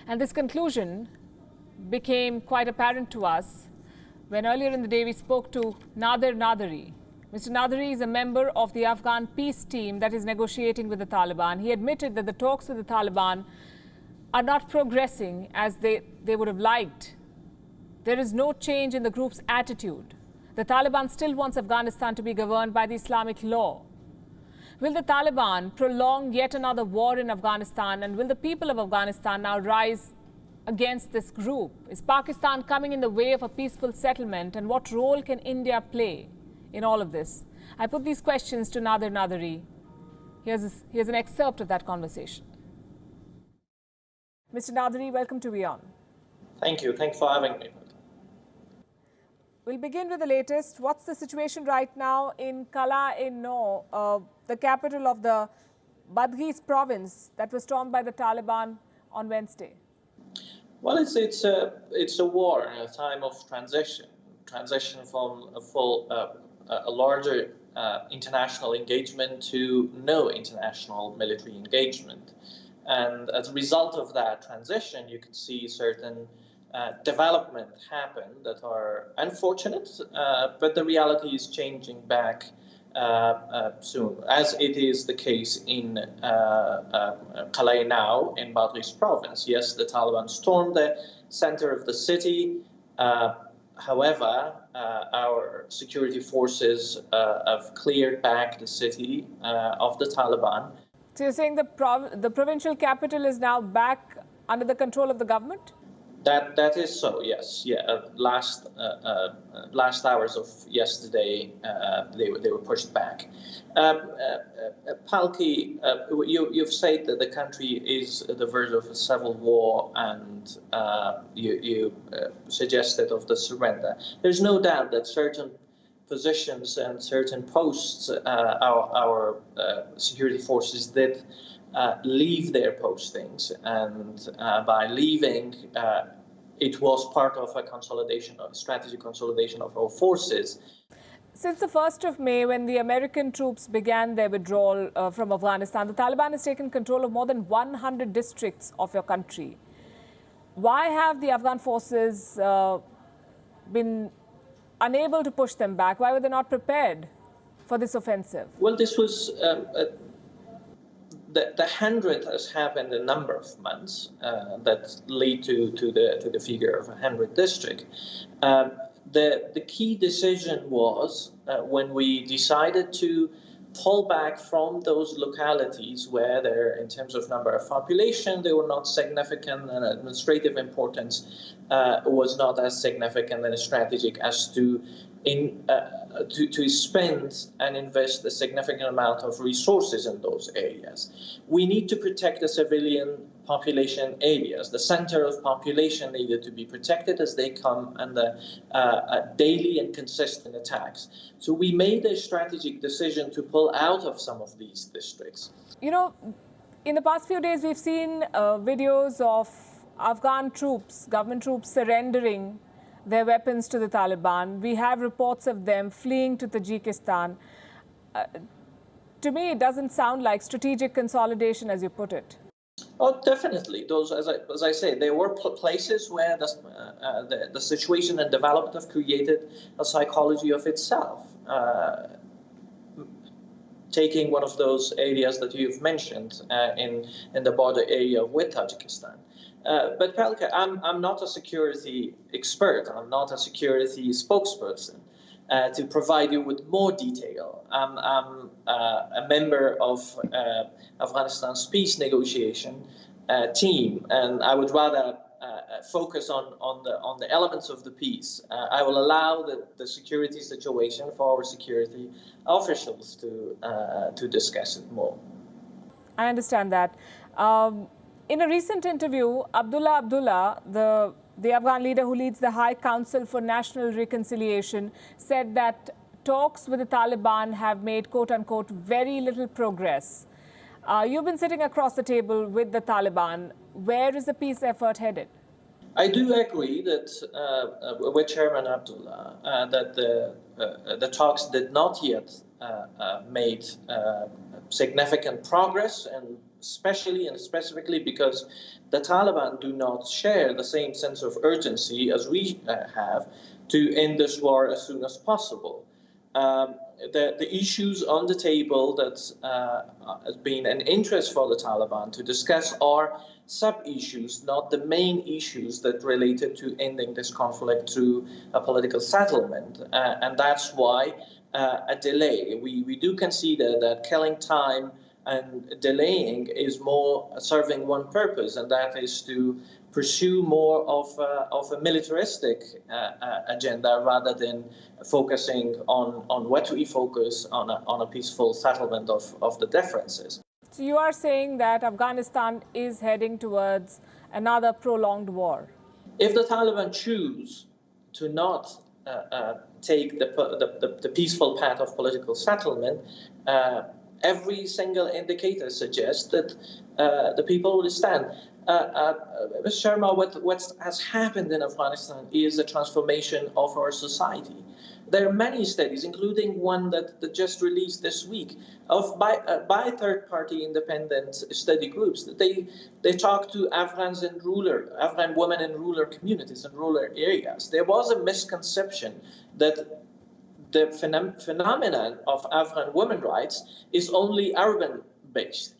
And this conclusion became quite apparent to us when earlier in the day we spoke to Nader Nadery. Mr. Nadery is a member of the Afghan peace team that is negotiating with the Taliban. He admitted that the talks with the Taliban are not progressing as they would have liked. There is no change in the group's attitude. The Taliban still wants Afghanistan to be governed by the Islamic law. Will the Taliban prolong yet another war in Afghanistan, and will the people of Afghanistan now rise against this group? Is Pakistan coming in the way of a peaceful settlement, and what role can India play in all of this? I put these questions to Nader Nadery. Here's an excerpt of that conversation. Mr. Nadery, welcome to WION. Thank you. Thanks for having me. We'll begin with the latest. What's the situation right now in Kala-e-No, the capital of the Badghis province that was stormed by the Taliban on Wednesday? Well, it's a war in a time of transition from a larger international engagement to no international military engagement. And as a result of that transition, you can see certain development happen that are unfortunate, but the reality is changing back soon, as it is the case in Kala-e-No in Badghis province. Yes, the Taliban stormed the center of the city. However, our security forces have cleared back the city of the Taliban. So you're saying the provincial capital is now back under the control of the government? That is so, yes. Yeah, last hours of yesterday, they were pushed back. Palki, you've said that the country is the verge of a civil war, and you suggested of the surrender. There's no doubt that certain positions and certain posts, our security forces did leave their postings, and by leaving, it was part of a consolidation, a strategic consolidation of our forces. Since the 1st of May, when the American troops began their withdrawal from Afghanistan, the Taliban has taken control of more than 100 districts of your country. Why have the Afghan forces been unable to push them back? Why were they not prepared for this offensive? Well, this was the 100 has happened a number of months that lead to the figure of 100 district. The key decision was when we decided to pull back from those localities where they're, in terms of number of population, they were not significant, and administrative importance was not as significant and strategic as to spend and invest a significant amount of resources in those areas. We need to protect the civilian population areas. The center of population needed to be protected as they come under daily and consistent attacks. So we made a strategic decision to pull out of some of these districts. You know, in the past few days, we've seen videos of Afghan troops, government troops, surrendering their weapons to the Taliban. We have reports of them fleeing to Tajikistan. To me, it doesn't sound like strategic consolidation, as you put it. Oh, definitely. Those, as I say, there were places where the situation and development have created a psychology of itself. Taking one of those areas that you've mentioned in the border area with Tajikistan. But Palki, I'm not a security expert. I'm not a security spokesperson to provide you with more detail. I'm a member of Afghanistan's peace negotiation team, and I would rather focus on the elements of the peace. I will allow the security situation for our security officials to discuss it more. I understand that. In a recent interview, Abdullah, the Afghan leader who leads the High Council for National Reconciliation, said that talks with the Taliban have made, quote-unquote, very little progress. You've been sitting across the table with the Taliban. Where is the peace effort headed? I do agree that with Chairman Abdullah that the talks did not yet made significant progress, and especially and specifically because the Taliban do not share the same sense of urgency as we have to end this war as soon as possible. The issues on the table that has been an interest for the Taliban to discuss are sub-issues, not the main issues that related to ending this conflict through a political settlement. And that's why a delay. We do consider that killing time and delaying is more serving one purpose, and that is to pursue more of a militaristic agenda rather than focusing on what we focus on a peaceful settlement of the differences. So you are saying that Afghanistan is heading towards another prolonged war? If the Taliban choose to not take the peaceful path of political settlement, every single indicator suggests that the people will stand. Ms. Sharma, what has happened in Afghanistan is a transformation of our society. There are many studies, including one that just released this week, by third-party independent study groups. They talk to Afghan women in rural communities and rural areas. There was a misconception that the phenomenon of Afghan women's rights is only urban-based.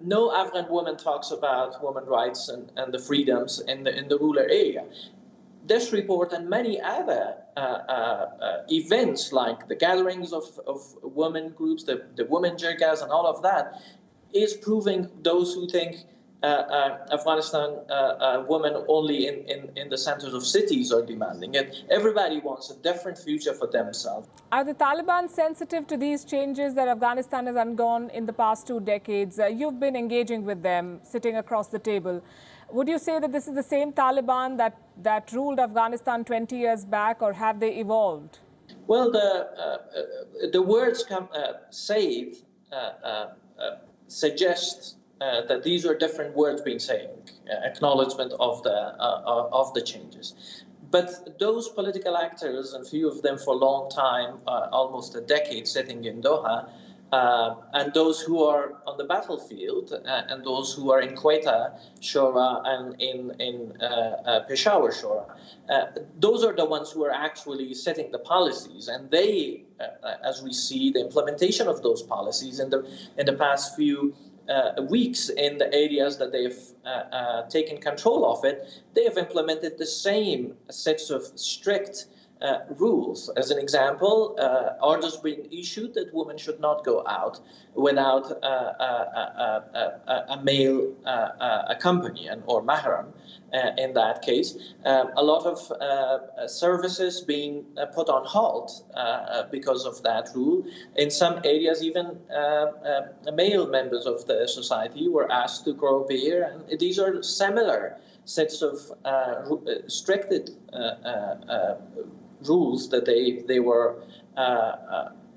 No Afghan woman talks about women's rights and the freedoms in the rural area. This report and many other events like the gatherings of women groups, the women jirgas and all of that is proving those who think Afghanistan women only in the centers of cities are demanding it. Everybody wants a different future for themselves. Are the Taliban sensitive to these changes that Afghanistan has undergone in the past 2 decades? You've been engaging with them, sitting across the table. Would you say that this is the same Taliban that ruled Afghanistan 20 years back, or have they evolved? Well, the words suggest that these are different words being said, acknowledgement of the changes. But those political actors, and few of them for a long time, almost a decade sitting in Doha, and those who are on the battlefield, and those who are in Quetta Shura and in Peshawar Shura, those are the ones who are actually setting the policies, and they, as we see, the implementation of those policies in the past few weeks in the areas that they've taken control of it, they have implemented the same sets of strict rules. As an example, orders being issued that women should not go out without a male companion or mahram. In that case, a lot of services being put on halt because of that rule. In some areas, even male members of the society were asked to grow beer, and these are similar sets of restricted rules that they were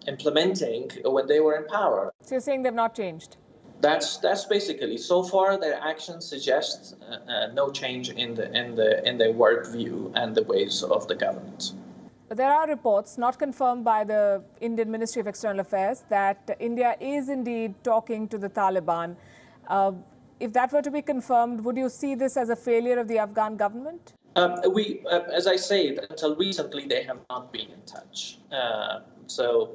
implementing when they were in power. So you're saying they've not changed? That's basically, so far their actions suggest no change in their worldview and the ways of the government. But there are reports, not confirmed by the Indian Ministry of External Affairs, that India is indeed talking to the Taliban. If that were to be confirmed, would you see this as a failure of the Afghan government? As I say, until recently, they have not been in touch. So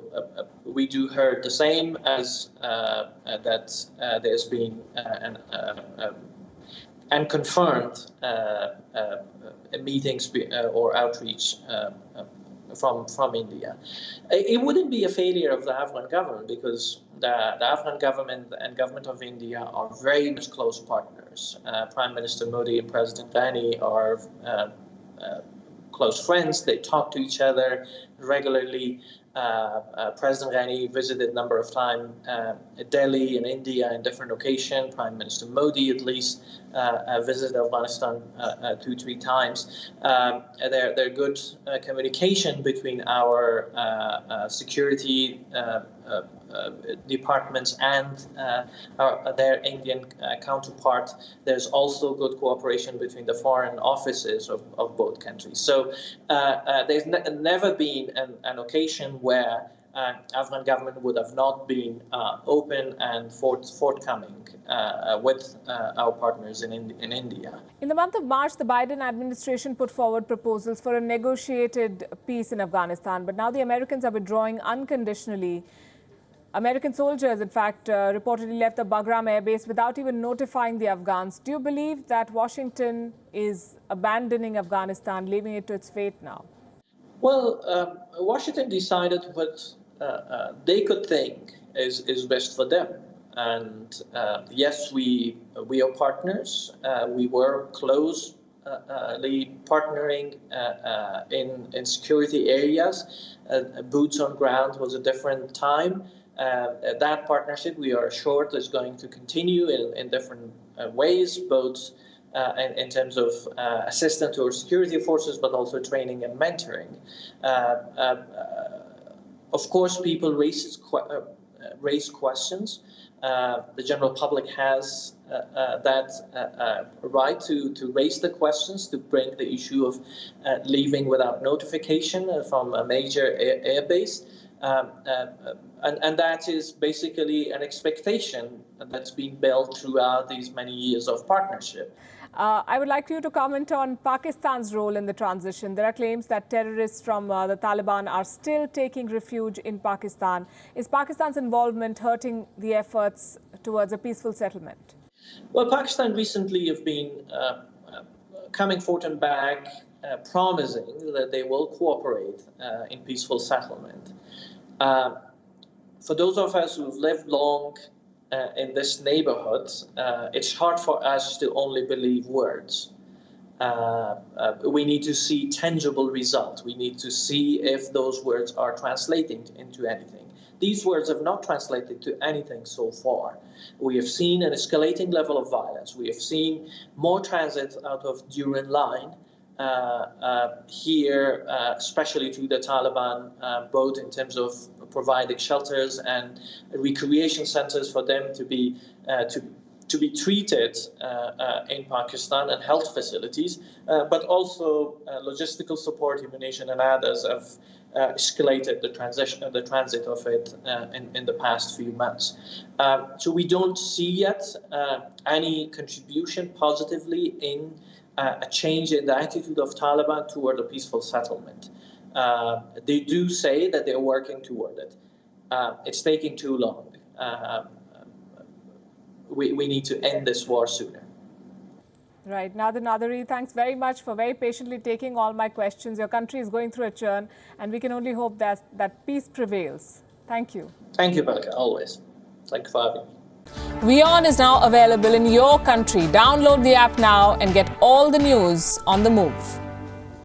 we do heard the same as that there's been and confirmed meetings or outreach from India. It wouldn't be a failure of the Afghan government, because the Afghan government and government of India are very much close partners. Prime Minister Modi and President Ghani are close friends. They talk to each other regularly. President Ghani visited a number of times Delhi and India in different occasions. Prime Minister Modi, at least, visited Afghanistan 2-3 times. There are good communication between our security departments and their Indian counterpart. There's also good cooperation between the foreign offices of both countries. So there's never been an occasion where Afghan government would have not been open and forthcoming with our partners in India. In the month of March, the Biden administration put forward proposals for a negotiated peace in Afghanistan, but now the Americans are withdrawing unconditionally. American soldiers, in fact, reportedly left the Bagram air base without even notifying the Afghans. Do you believe that Washington is abandoning Afghanistan, leaving it to its fate now? Well, Washington decided what they could think is best for them. And yes, we are partners. We were closely partnering in security areas. Boots on ground was a different time. That partnership, we are assured, is going to continue in different ways, both in terms of assistance to our security forces, but also training and mentoring. Of course, people raise questions. The general public has that right to raise the questions, to bring the issue of leaving without notification from a major airbase. And that is basically an expectation that's been built throughout these many years of partnership. I would like you to comment on Pakistan's role in the transition. There are claims that terrorists from the Taliban are still taking refuge in Pakistan. Is Pakistan's involvement hurting the efforts towards a peaceful settlement? Well, Pakistan recently have been coming forth and back, promising that they will cooperate in peaceful settlement. For those of us who've lived long in this neighborhood, it's hard for us to only believe words. We need to see tangible results. We need to see if those words are translating into anything. These words have not translated to anything so far. We have seen an escalating level of violence. We have seen more transit out of Durand Line here, especially through the Taliban, both in terms of providing shelters and recreation centers for them to be treated in Pakistan, and health facilities, but also logistical support, ammunition, and others have escalated the transit of it in the past few months. So we don't see yet any contribution positively in a change in the attitude of Taliban toward a peaceful settlement. They do say that they're working toward it. It's taking too long. We need to end this war sooner. Right. Nader Nadery, thanks very much for very patiently taking all my questions. Your country is going through a churn, and we can only hope that peace prevails. Thank you. Thank you, Palki, always. Thank you for having me. WION is now available in your country. Download the app now and get all the news on the move.